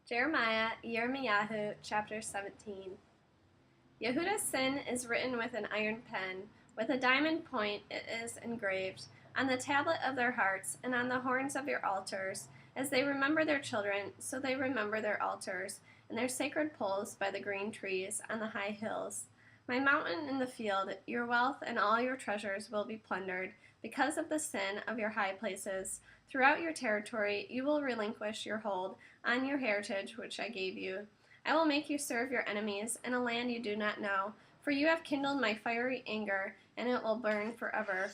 Jeremiah, Yirmiyahu, chapter 17. Yehuda's sin is written with an iron pen, with a diamond point it is engraved, on the tablet of their hearts, and on the horns of your altars, as they remember their children, so they remember their altars, and their sacred poles by the green trees, on the high hills. My mountain in the field, your wealth and all your treasures will be plundered, because of the sin of your high places. Throughout your territory you will relinquish your hold on your heritage which I gave you. I will make you serve your enemies in a land you do not know, for you have kindled my fiery anger, and it will burn forever.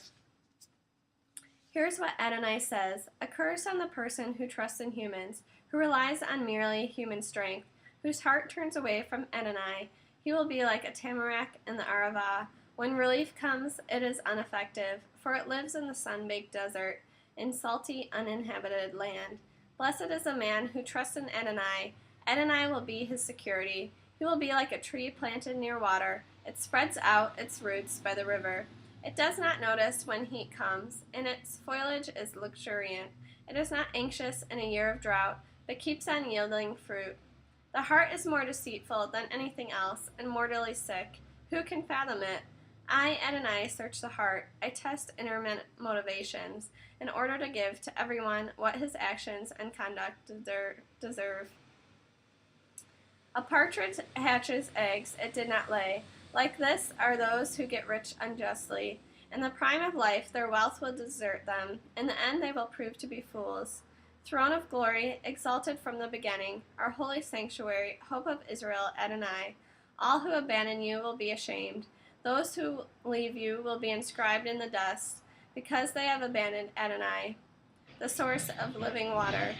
Here's what Adonai says: a curse on the person who trusts in humans, who relies on merely human strength, whose heart turns away from Adonai. He will be like a tamarack in the Arava. When relief comes, it is ineffective, for it lives in the sun-baked desert, in salty, uninhabited land. Blessed is a man who trusts in Adonai. Adonai will be his security. He will be like a tree planted near water. It spreads out its roots by the river. It does not notice when heat comes, and its foliage is luxuriant. It is not anxious in a year of drought, but keeps on yielding fruit. The heart is more deceitful than anything else, and mortally sick. Who can fathom it? I, Adonai, search the heart. I test inner motivations, in order to give to everyone what his actions and conduct deserve. A partridge hatches eggs it did not lay. Like this are those who get rich unjustly. In the prime of life their wealth will desert them. In the end they will prove to be fools. Throne of glory, exalted from the beginning, our holy sanctuary, hope of Israel, Adonai. All who abandon you will be ashamed. Those who leave you will be inscribed in the dust, because they have abandoned Adonai, the source of living water.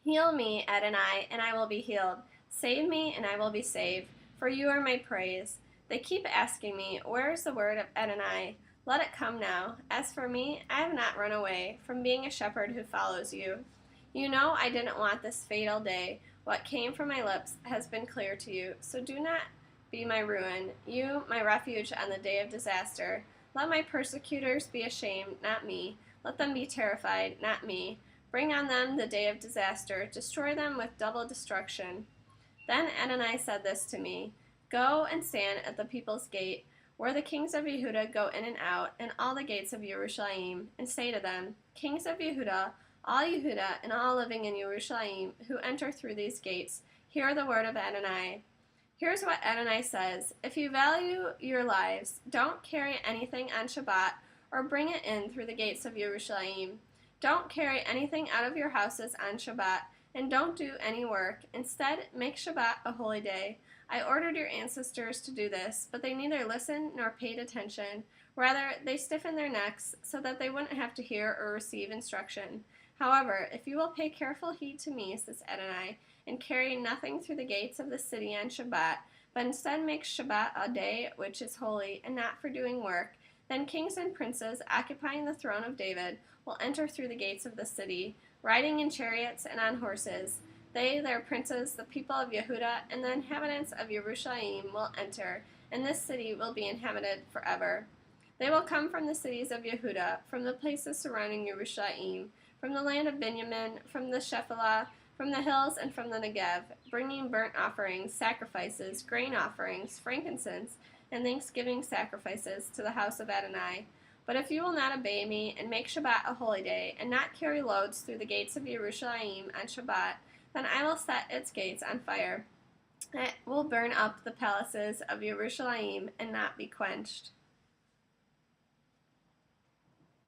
Heal me, Adonai, and I will be healed. Save me, and I will be saved, for you are my praise. They keep asking me, where is the word of Adonai? Let it come now. As for me, I have not run away from being a shepherd who follows you. You know I didn't want this fatal day. What came from my lips has been clear to you, so do not be my ruin, you, my refuge on the day of disaster. Let my persecutors be ashamed, not me. Let them be terrified, not me. Bring on them the day of disaster. Destroy them with double destruction. Then Adonai said this to me: go and stand at the people's gate, where the kings of Yehuda go in and out, and all the gates of Yerushalayim, and say to them, kings of Yehuda, all Yehuda, and all living in Yerushalayim, who enter through these gates, hear the word of Adonai. Here's what Adonai says: if you value your lives, don't carry anything on Shabbat, or bring it in through the gates of Yerushalayim. Don't carry anything out of your houses on Shabbat, and don't do any work. Instead, make Shabbat a holy day. I ordered your ancestors to do this, but they neither listened nor paid attention. Rather, they stiffened their necks so that they wouldn't have to hear or receive instruction. However, if you will pay careful heed to me, says Adonai, and carry nothing through the gates of the city on Shabbat, but instead make Shabbat a day which is holy, and not for doing work, then kings and princes occupying the throne of David will enter through the gates of the city, riding in chariots and on horses. They, their princes, the people of Yehuda, and the inhabitants of Yerushalayim will enter, and this city will be inhabited forever. They will come from the cities of Yehuda, from the places surrounding Yerushalayim, from the land of Benjamin, from the Shephelah, from the hills, and from the Negev, bringing burnt offerings, sacrifices, grain offerings, frankincense, and thanksgiving sacrifices to the house of Adonai. But if you will not obey me, and make Shabbat a holy day, and not carry loads through the gates of Yerushalayim on Shabbat, then I will set its gates on fire. It will burn up the palaces of Yerushalayim and not be quenched.